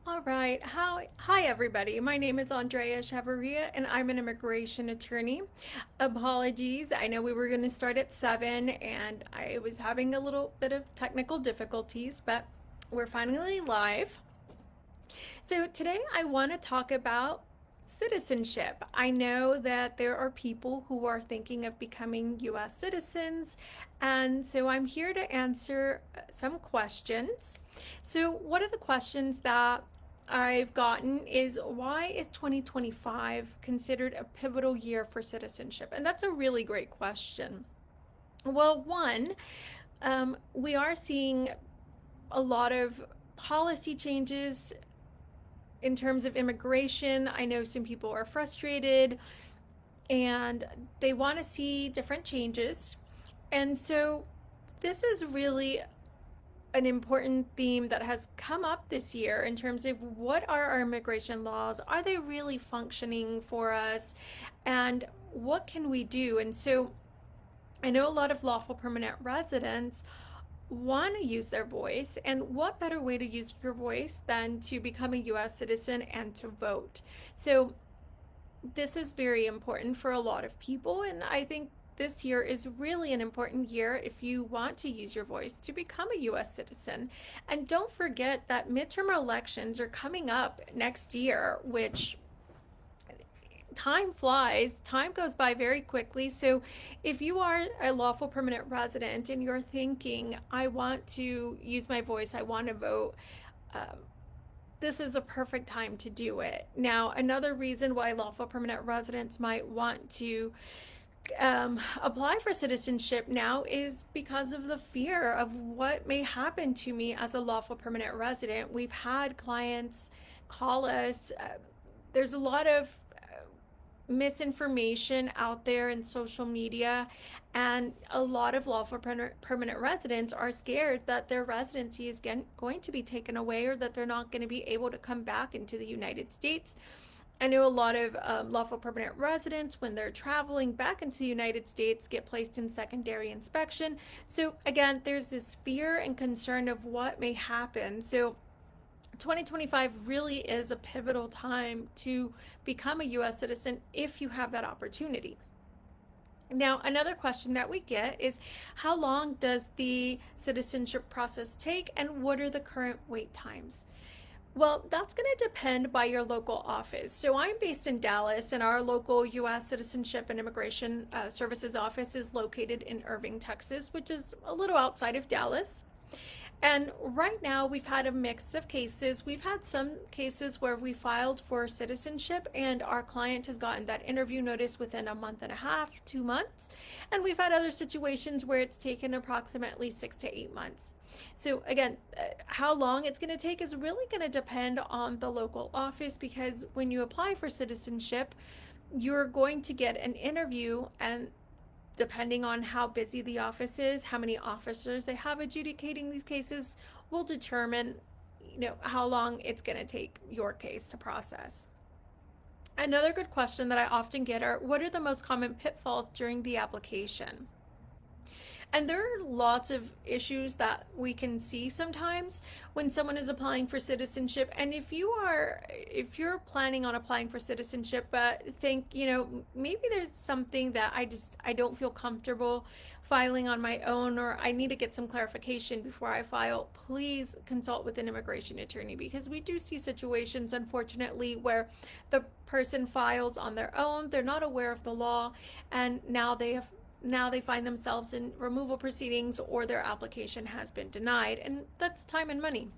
All right. Hi, everybody. My name is Andrea Chavarria, and I'm an immigration attorney. Apologies. I know we were going to start at 7, and I was having a little bit of technical difficulties, but we're finally live. So today I want to talk about citizenship. I know that there are people who are thinking of becoming US citizens, and so I'm here to answer some questions. So, one of the questions that I've gotten is why is 2025 considered a pivotal year for citizenship? And that's a really great question. Well, one, we are seeing a lot of policy changes in terms of immigration. I know some people are frustrated and they want to see different changes. And so this is really an important theme that has come up this year in terms of what are our immigration laws? Are they really functioning for us? And what can we do? And so I know a lot of lawful permanent residents want to use their voice, and what better way to use your voice than to become a US citizen and to vote? So, this is very important for a lot of people, and I think this year is really an important year if you want to use your voice to become a US citizen. And don't forget that midterm elections are coming up next year, which time flies, time goes by very quickly. So, if you are a lawful permanent resident and you're thinking, I want to use my voice, I want to vote, um, this is the perfect time to do it. Now, another reason why lawful permanent residents might want to apply for citizenship now is because of the fear of what may happen to me as a lawful permanent resident. We've had clients call us. There's a lot of misinformation out there in social media, and a lot of lawful permanent residents are scared that their residency is going to be taken away or that they're not going to be able to come back into the United States. I know a lot of lawful permanent residents, when they're traveling back into the United States, get placed in secondary inspection. So, again, there's this fear and concern of what may happen. So, 2025 really is a pivotal time to become a US citizen if you have that opportunity. Now, another question that we get is how long does the citizenship process take and what are the current wait times? Well, that's going to depend by your local office. So I'm based in Dallas, and our local U.S. Citizenship and Immigration Services office is located in Irving, Texas, which is a little outside of Dallas. And right now, we've had a mix of cases. We've had some cases where we filed for citizenship and our client has gotten that interview notice within a month and a half, 2 months. And we've had other situations where it's taken approximately 6 to 8 months. So, again, how long it's going to take is really going to depend on the local office, because when you apply for citizenship, you're going to get an interview, and depending on how busy the office is, how many officers they have adjudicating these cases will determine, how long it's going to take your case to process. Another good question that I often get are, what are the most common pitfalls during the application? And there are lots of issues that we can see sometimes when someone is applying for citizenship. And if you're planning on applying for citizenship, but think, maybe there's something that I don't feel comfortable filing on my own, or I need to get some clarification before I file, please consult with an immigration attorney, because we do see situations, unfortunately, where the person files on their own, they're not aware of the law, and now they find themselves in removal proceedings or their application has been denied, and that's time and money.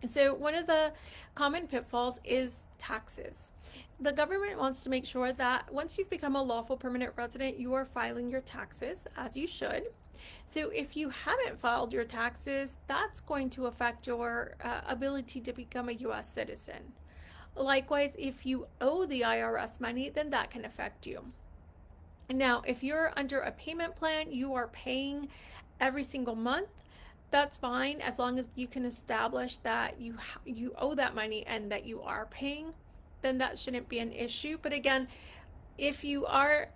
So, one of the common pitfalls is taxes. The government wants to make sure that once you've become a lawful permanent resident, you are filing your taxes as you should. So, if you haven't filed your taxes, that's going to affect your ability to become a US citizen. Likewise, if you owe the IRS money, then that can affect you. Now, if you're under a payment plan, you are paying every single month. That's fine as long as you can establish that you owe that money and that you are paying, then that shouldn't be an issue. But again, if you are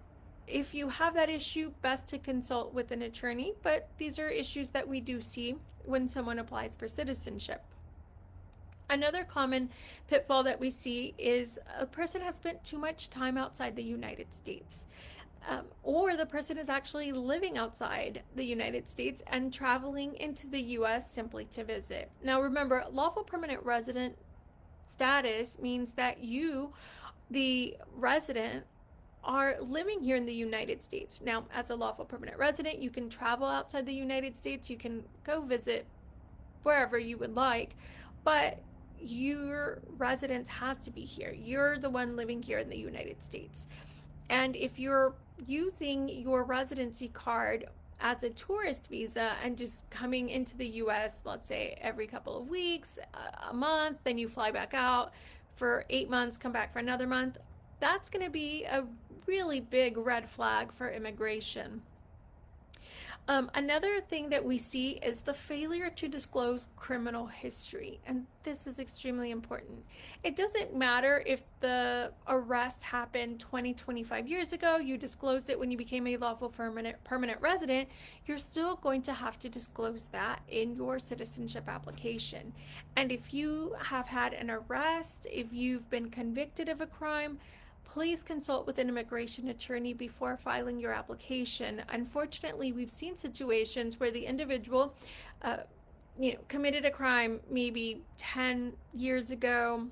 if you have that issue, best to consult with an attorney, but these are issues that we do see when someone applies for citizenship. Another common pitfall that we see is a person has spent too much time outside the United States. Or the person is actually living outside the United States and traveling into the US simply to visit. Now, remember, lawful permanent resident status means that you, the resident, are living here in the United States. Now, as a lawful permanent resident, you can travel outside the United States, you can go visit wherever you would like, but your residence has to be here. You're the one living here in the United States. And if you're using your residency card as a tourist visa and just coming into the US, let's say every couple of weeks, a month, then you fly back out for 8 months, come back for another month, that's going to be a really big red flag for immigration. Another thing that we see is the failure to disclose criminal history, and this is extremely important. It doesn't matter if the arrest happened 20, 25 years ago, you disclosed it when you became a lawful permanent resident, you're still going to have to disclose that in your citizenship application. And if you have had an arrest, if you've been convicted of a crime, please consult with an immigration attorney before filing your application. Unfortunately, we've seen situations where the individual, uh, committed a crime maybe 10 years ago.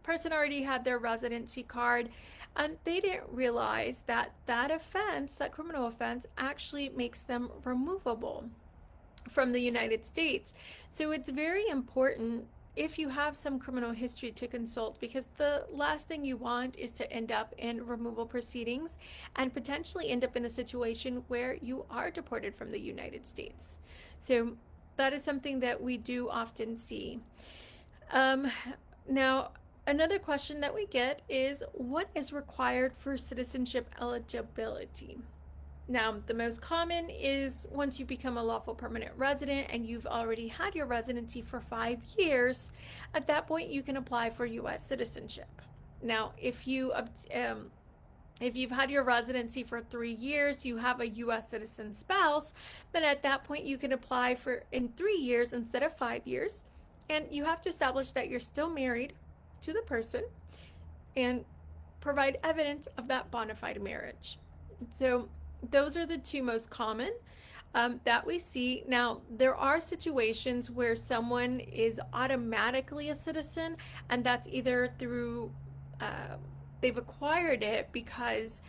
Person already had their residency card, and they didn't realize that that offense, that criminal offense, actually makes them removable from the United States. So it's very important if you have some criminal history to consult, because the last thing you want is to end up in removal proceedings and potentially end up in a situation where you are deported from the United States. So that is something that we do often see. Um, Now, another question that we get is, what is required for citizenship eligibility? Now, the most common is once you become a lawful permanent resident and you've already had your residency for 5 years, at that point you can apply for U.S. citizenship. Now, if you've had your residency for 3 years, you have a U.S. citizen spouse, then at that point you can apply for in 3 years instead of 5 years, and you have to establish that you're still married to the person and provide evidence of that bona fide marriage. So those are the two most common that we see. Now, there are situations where someone is automatically a citizen, and that's either through uh, they've acquired it because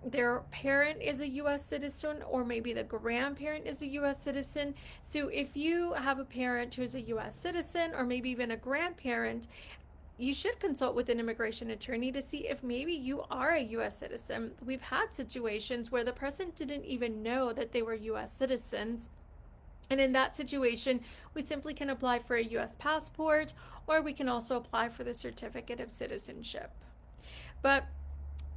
their parent is a US citizen, or maybe the grandparent is a US citizen. So if you have a parent who's a US citizen, or maybe even a grandparent, you should consult with an immigration attorney to see if maybe you are a US citizen. We've had situations where the person didn't even know that they were US citizens. And in that situation, we simply can apply for a US passport, or we can also apply for the certificate of citizenship. But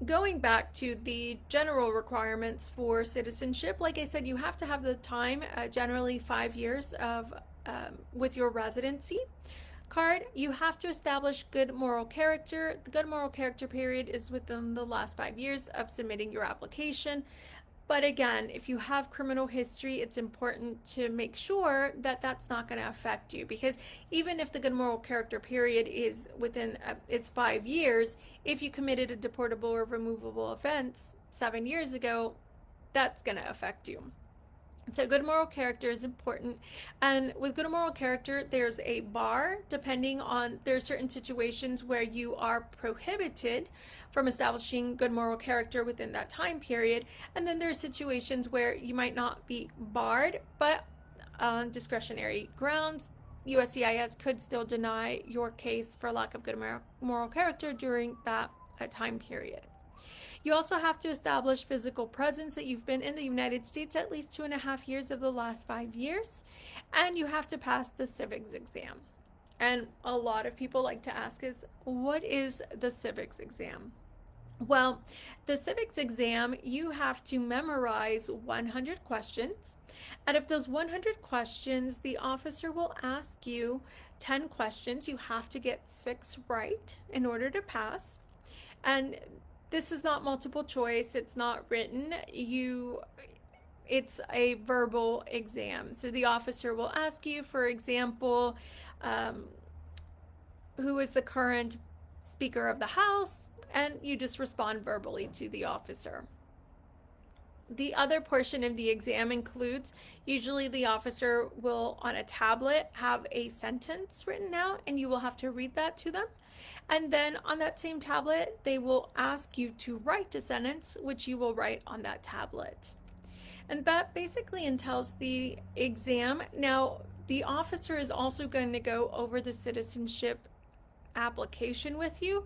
going back to the general requirements for citizenship, like I said, you have to have the time, generally 5 years of with your residency card. You have to establish good moral character. The good moral character period is within the last 5 years of submitting your application. But again, if you have criminal history, it's important to make sure that that's not going to affect you, because even if the good moral character period is within it's 5 years, if you committed a deportable or removable offense 7 years ago, that's going to affect you. So good moral character is important. And with good moral character, there's a bar depending on, there are certain situations where you are prohibited from establishing good moral character within that time period. And then there are situations where you might not be barred, but on discretionary grounds, USCIS could still deny your case for lack of good moral character during that time period. You also have to establish physical presence, that you've been in the United States at least 2.5 years of the last 5 years, and you have to pass the civics exam. And a lot of people like to ask is, what is the civics exam? Well, the civics exam, you have to memorize 100 questions. Out of those 100 questions, the officer will ask you 10 questions. You have to get 6 right in order to pass. And this is not multiple choice, it's not written. It's a verbal exam. So the officer will ask you, for example, um, who is the current Speaker of the House, and you just respond verbally to the officer. The other portion of the exam includes, usually the officer will on a tablet have a sentence written out and you will have to read that to them. And then on that same tablet, they will ask you to write a sentence, which you will write on that tablet. And that basically entails the exam. Now, the officer is also going to go over the citizenship application with you